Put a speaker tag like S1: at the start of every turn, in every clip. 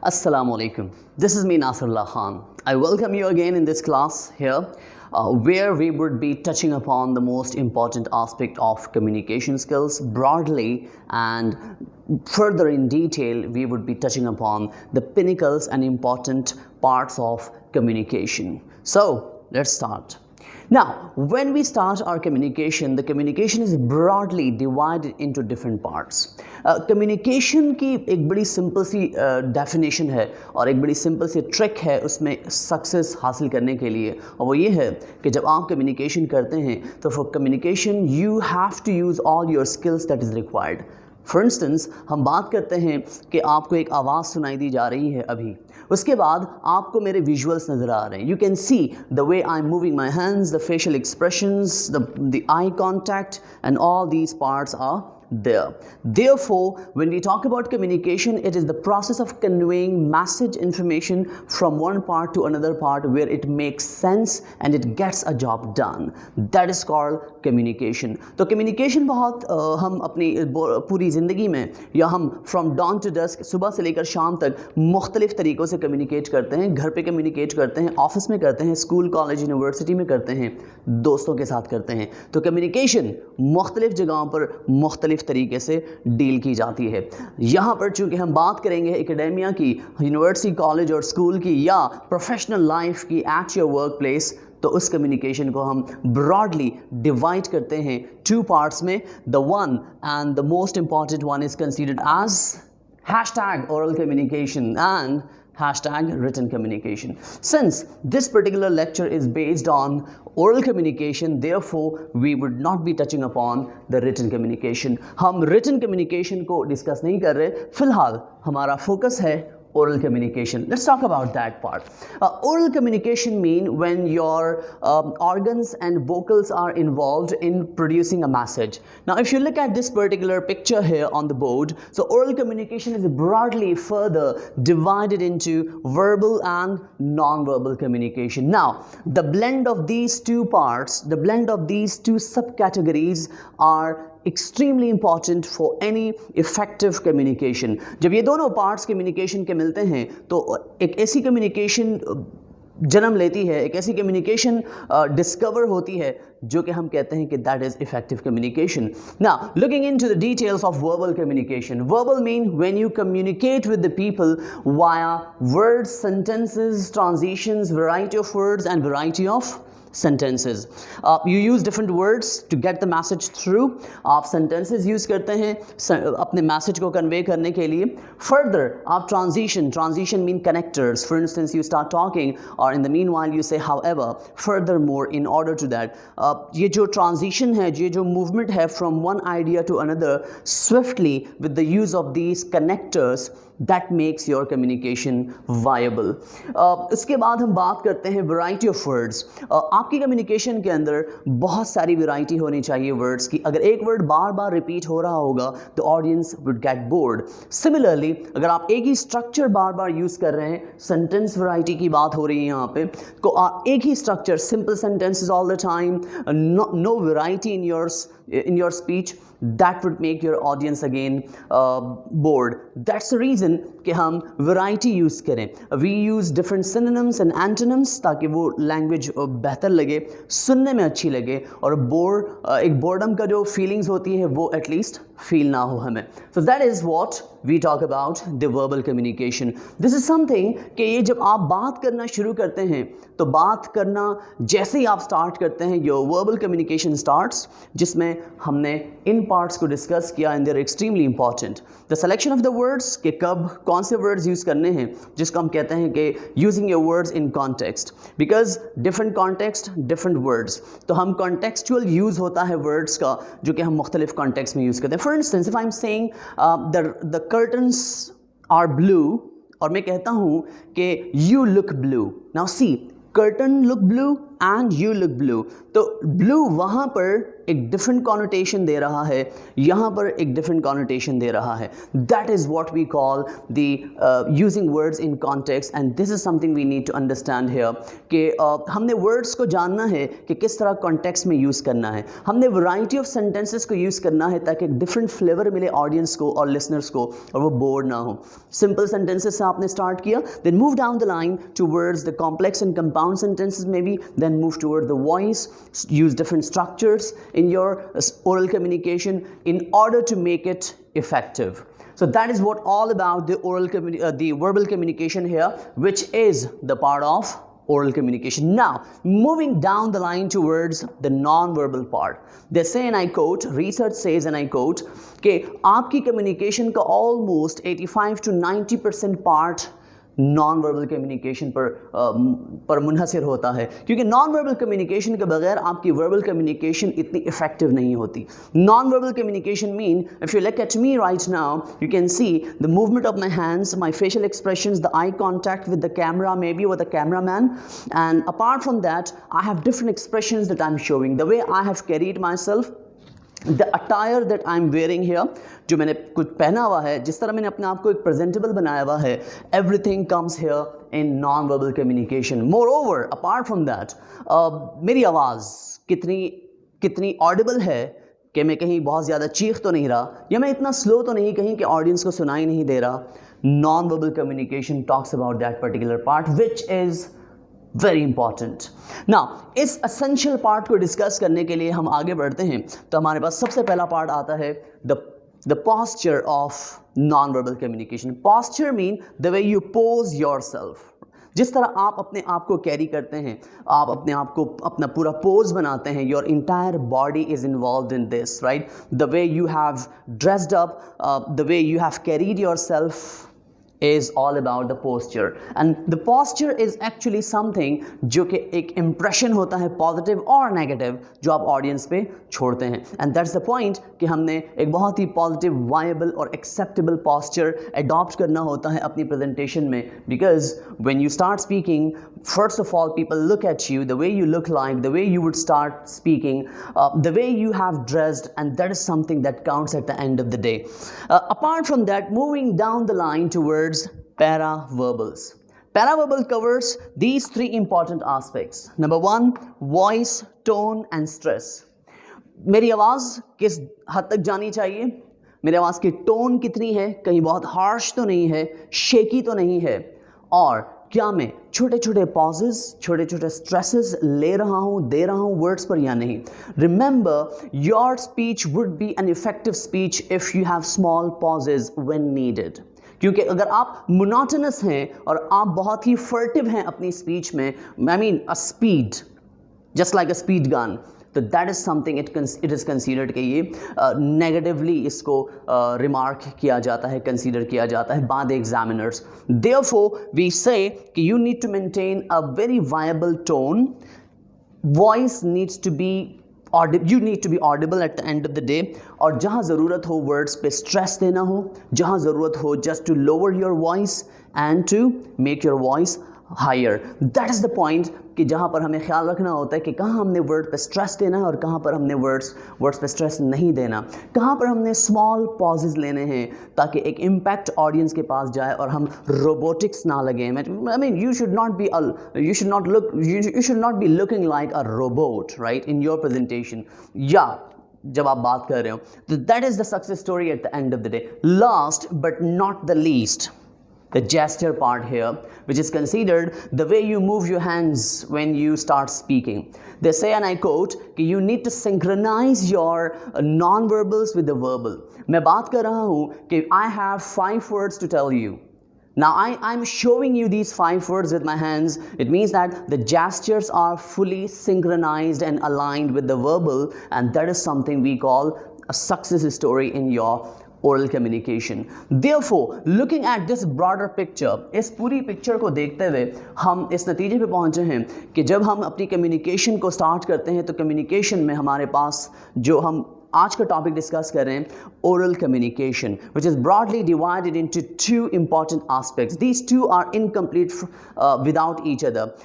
S1: Assalamu alaikum. This is me Nasrullah Khan. I welcome you again in this class here where we would be touching upon the most important aspect of communication skills broadly, and further in detail we would be touching upon the pinnacles and important parts of communication. So let's start. Now, when we start our communication, the communication is broadly divided into different parts. Communication की एक बड़ी simple सी definition है और एक बड़ी simple सी trick है उसमें success हासिल करने के लिए, और वो ये है कि जब आप कम्युनिकेशन करते हैं तो for communication you have to use all your skills that is required. For instance हम बात करते हैं कि आपको एक आवाज़ सुनाई दी जा रही है अभी, उसके बाद आपको मेरे विजुअल्स नज़र आ रहे हैं. You can see the way I am moving my hands, the facial expressions, the eye contact and all these parts are there. Therefore, when we talk about communication, it is the process of conveying message information from one part to another part where it makes sense and it gets a job done. That is called communication. तो communication बहुत हम अपनी पूरी ज़िंदगी में या हम from dawn to dusk सुबह से लेकर शाम तक मुख्तलिफ तरीक़ों से communicate करते हैं. घर पे communicate करते हैं, ऑफिस में करते हैं, स्कूल कॉलेज यूनिवर्सिटी में करते हैं, दोस्तों के साथ करते हैं. तो communication मुख्तलिफ जगहों पर मुख्तलिफ तरीके से डील की जाती है. यहाँ पर चूंकि हम बात करेंगे एकेडेमिया की, यूनिवर्सिटी, कॉलेज और स्कूल की, या प्रोफेशनल लाइफ की एट योर वर्क प्लेस, तो उस कम्युनिकेशन को हम ब्रॉडली डिवाइड करते हैं टू पार्ट्स में. The one and the most important one is considered as hashtag oral communication and hashtag written communication. Since this particular lecture is based on oral communication, therefore we would not be touching upon the written communication. हम written communication को discuss नहीं कर रहे. फिलहाल हमारा focus है oral communication. Let's talk about that part. Oral communication mean when your organs and vocals are involved in producing a message. Now, if you look at this particular picture here on the board, so oral communication is broadly further divided into verbal and non-verbal communication. Now, the blend of these two parts, the blend of these two subcategories are extremely important for any effective communication. जब ये दोनों parts communication के मिलते हैं तो एक ऐसी communication जन्म लेती है, एक ऐसी communication discover होती है जो कि हम कहते हैं कि that is effective communication. Now, looking into the details of verbal communication. Verbal mean when you communicate with the people via words, sentences, transitions, variety of words and variety of sentences. You use different words to get the message through. आप sentences use करते हैं अपने message को convey करने के लिए. Further, आप transition mean connectors. For instance, you start talking or in the meanwhile you say however. Furthermore, in order to that, ये जो transition है, ये जो movement है from one idea to another swiftly with the use of these connectors, that makes your communication viable. इसके बाद हम बात करते हैं variety of words. आपकी communication के अंदर बहुत सारी variety होनी चाहिए words की. अगर एक word बार बार repeat हो रहा होगा तो audience would get bored. Similarly, अगर आप एक ही structure बार बार use कर रहे हैं, sentence variety की बात हो रही है यहाँ पे, तो एक ही structure, simple sentences all the time, no variety in your speech, that would make your audience again bored. That's the reason कि हम variety use करें. We use different synonyms and antonyms ताकि वो language बेहतर लगे, सुनने में अच्छी लगे, और एक boredom का जो feelings होती है वो at least feel ना हो हमें. So that is what we talk about the verbal communication. This is something कि ये जब आप बात करना शुरू करते हैं तो बात करना जैसे ही आप start करते हैं, your verbal communication starts, जिसमें हमने इन parts को discuss किया and they're extremely important. The selection of the words कि कब कौन से words use करने हैं, जिसको हम कहते हैं कि using your words in context, because different context different words. तो हम contextual use होता है words का जो कि हम मुख्तलिफ context में use करते हैं. For instance, if I'm saying the curtains are blue और मैं कहता हूँ कि you look blue. Now see, curtain look blue and you look blue. तो blue वहाँ पर एक डिफरेंट कॉनोटेशन दे रहा है, यहाँ पर एक डिफरेंट कॉनोटेशन दे रहा है. That is what we call the using words in context, and this is something we need to understand here कि हमने वर्ड्स को जानना है कि किस तरह कॉन्टेक्स्ट में यूज़ करना है. हमने वैरायटी ऑफ सेंटेंसेस को यूज़ करना है ताकि एक डिफरेंट फ्लेवर मिले ऑडियंस को और लिसनर्स को, और वो बोर ना हो. सिंपल सेंटेंसेस से आपने स्टार्ट किया, then move down the line towards the complex and compound sentences maybe, then move toward the voice, use different structures in your oral communication in order to make it effective. So that is what all about the verbal communication here, which is the part of oral communication. Now, moving down the line towards the non-verbal part. They say, and I quote, research says, and I quote, कि आपकी communication का almost 85 to 90% part non verbal communication पर मुनहसर होता है, क्योंकि non verbal communication के बगैर आपकी वर्बल कम्युनिकेशन इतनी इफेक्टिव नहीं होती. Non verbal communication mean if you look at me right now you can see the movement of my hands, my facial expressions, the eye contact with the camera may be, with the camera man, and apart from that I have different expressions that I am showing, the way I have carried my self, the attire that I am wearing here, जो मैंने कुछ पहना हुआ है, जिस तरह मैंने अपने आप को एक प्रेजेंटेबल बनाया हुआ है, everything comes here in non verbal communication. More over apart from that, मेरी आवाज़ कितनी ऑडिबल है, कि मैं कहीं बहुत ज़्यादा चीख तो नहीं रहा, या मैं इतना स्लो तो नहीं कहीं कि ऑडियंस को सुनाई नहीं दे रहा. Non verbal communication talks about that particular part which is very important. Now इस असेंशियल पार्ट को डिस्कस करने के लिए हम आगे बढ़ते हैं, तो हमारे पास सबसे पहला पार्ट आता है the posture of non-verbal communication. Posture mean the way you pose yourself. जिस तरह आप अपने आप को कैरी करते हैं, आप अपने आप को अपना पूरा पोज बनाते हैं, your entire body is involve in this, right. The way you have dressed up, the way you have carried your self is all about the posture, and the posture is actually something जो कि एक impression होता है positive और negative जो आप audience पे छोड़ते हैं, and that's the point कि हमने एक बहुत ही positive, viable और acceptable posture adopt करना होता है अपनी presentation में, because when you start speaking, first of all people look at you, the way you look like, the way you would start speaking, the way you have dressed, and that is something that counts at the end of the day. Apart from that, moving down the line towards paraverbals. Paraverbal covers these three important aspects. Number one, voice, tone and stress. मेरी आवाज़ किस हद तक जानी चाहिए, मेरी आवाज़ की टोन कितनी है, कहीं बहुत हार्श तो नहीं है, शेकी तो नहीं है, और क्या मैं छोटे छोटे पॉजेज, छोटे छोटे स्ट्रेसेस ले रहा हूँ, दे रहा हूँ वर्ड्स पर या नहीं. Remember, your speech would be an effective speech if you have small pauses when needed. क्योंकि अगर आप मोनोटोनस हैं और आप बहुत ही फर्टिव हैं अपनी स्पीच में, I mean a speed, just like a speed gun, तो that is something it is considered कि ये नेगेटिवली इसको रिमार्क किया जाता है, कंसीडर किया जाता है by the examiners. Therefore we say कि you need to maintain a very viable tone, voice needs to be you need to be audible at the end of the day, और जहाँ ज़रूरत हो वर्ड्स पे stress देना हो, जहाँ ज़रूरत हो just to lower your voice and to make your voice higher. That is the point कि जहाँ पर हमें ख्याल रखना होता है कि कहाँ हमने वर्ड पे स्ट्रेस देना है और कहाँ पर हमने वर्ड्स पे स्ट्रेस नहीं देना, कहाँ पर हमने स्मॉल पॉजेज लेने हैं ताकि एक इम्पैक्ट ऑडियंस के पास जाए और हम रोबोटिक्स ना लगें. I mean you should not be looking like a robot, right, in your presentation. Yeah, जब आप बात कर रहे हो, तो that is the success story at the end of the day. Last but not the least, the gesture part here, which is considered the way you move your hands when you start speaking. They say, and I quote, कि you need to synchronize your non-verbals with the verbal. मैं बात कर रहा हूँ कि I have 5 words to tell you. Now I'm showing you these 5 words with my hands. It means that the gestures are fully synchronized and aligned with the verbal, and that is something we call a success story in your oral communication. Therefore, looking at this broader picture, इस पूरी picture को देखते हुए हम इस नतीजे पे पहुंचे हैं कि जब हम अपनी कम्युनिकेशन को स्टार्ट करते हैं तो कम्युनिकेशन में हमारे पास जो हम आज का टॉपिक डिस्कस कर रहे हैं oral communication, which is broadly divided into two important aspects. These two are incomplete without each other.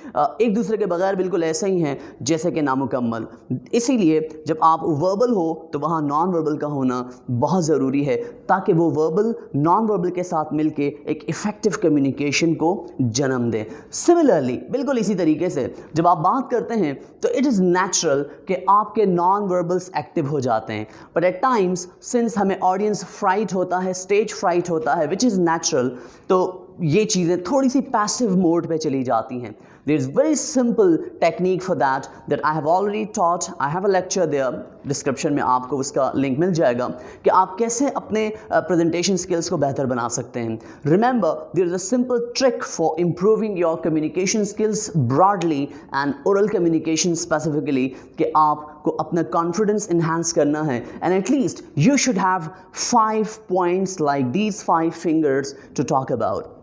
S1: एक दूसरे के बगैर बिल्कुल ऐसे ही हैं जैसे कि नामुकम्मल. इसीलिए जब आप वर्बल हो तो वहाँ नॉन वर्बल का होना बहुत ज़रूरी है, ताकि वो वर्बल नॉन वर्बल के साथ मिलके एक इफ़ेक्टिव कम्युनिकेशन को जन्म दे. सिमिलरली बिल्कुल इसी तरीके से जब आप बात करते हैं तो इट इज़ नेचुरल कि आपके नॉन वर्बल्स एक्टिव हो जाते हैं, बट एट टाइम्स सिंस हमें ऑडियंस फ्राइट होता है, स्टेज फ्राइट होता है, विच इज़ नेचुरल, तो ये चीज़ें थोड़ी सी पैसिव मोड पे चली जाती हैं. There is very simple technique for that I have already taught. I have a lecture there. Description में आपको उसका लिंक मिल जाएगा कि आप कैसे अपने प्रेजेंटेशन स्किल्स को बेहतर बना सकते हैं. Remember, there is a simple trick for improving your communication skills broadly and oral communication specifically कि आपको अपना confidence enhance करना है, and at least you should have 5 points like these 5 fingers to talk about.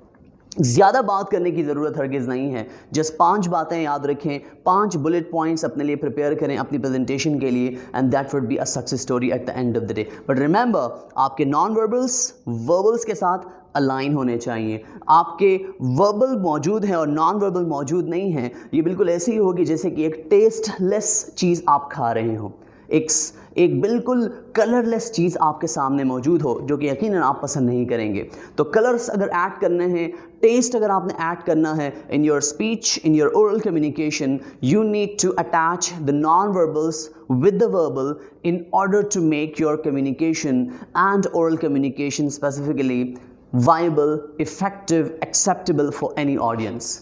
S1: ज़्यादा बात करने की ज़रूरत हरगिज़ नहीं है. जस्ट 5 बातें याद रखें, 5 बुलेट पॉइंट्स अपने लिए प्रिपेयर करें अपनी प्रेजेंटेशन के लिए, and that would be a success story at the end of the day. But remember, आपके नॉन वर्बल्स वर्बल्स के साथ अलाइन होने चाहिए. आपके वर्बल मौजूद हैं और नॉन वर्बल मौजूद नहीं हैं, ये बिल्कुल ऐसी ही होगी जैसे कि एक टेस्टलेस चीज़ आप खा रहे हो, एक बिल्कुल कलरलेस चीज़ आपके सामने मौजूद हो जो कि यकीनन आप पसंद नहीं करेंगे. तो कलर्स अगर ऐड करने हैं, टेस्ट अगर आपने ऐड करना है in your speech, in your oral communication, you need to attach the non verbals with the verbal in order to make your communication and oral communication specifically viable, effective, acceptable for any audience.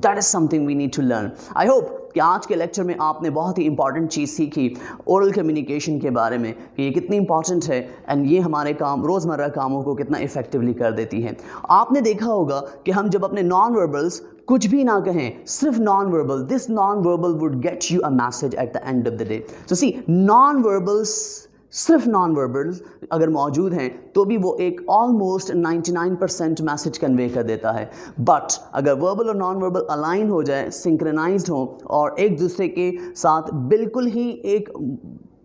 S1: That is something we need to learn. I hope कि आज के lecture में आपने बहुत ही important चीज़ सीखी oral communication के बारे में कि ये कितनी इंपॉर्टेंट है एंड ये हमारे काम रोज़मर्रा कामों को कितना इफेक्टिवली कर देती है. आपने देखा होगा कि हम जब अपने नॉन वर्बल्स कुछ भी ना कहें, सिर्फ non verbal, this non verbal would get you a message at the end of the day. So see, non verbals, सिर्फ नॉन वर्बल्स अगर मौजूद हैं तो भी वो एक ऑलमोस्ट 99% मैसेज कन्वे कर देता है. बट अगर वर्बल और नॉन वर्बल अलाइन हो जाए, सिंक्रोनाइज्ड हो और एक दूसरे के साथ बिल्कुल ही एक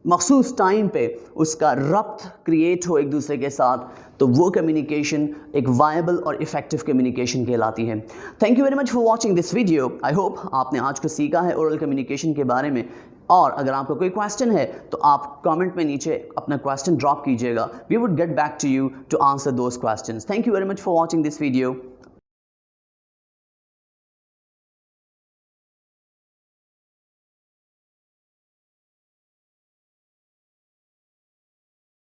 S1: मखसूस टाइम पे उसका रब्त क्रिएट हो एक दूसरे के साथ, तो वो कम्युनिकेशन एक वायबल और इफ़ेक्टिव कम्युनिकेशन कहलाती है. Thank you very much for watching this video. I hope आपने आज को सीखा है ओरल कम्युनिकेशन के बारे में, और अगर आपका कोई क्वेश्चन है तो आप कमेंट में नीचे अपना क्वेश्चन ड्रॉप कीजिएगा. We would get back to you to answer those questions. Thank you very much for watching this video.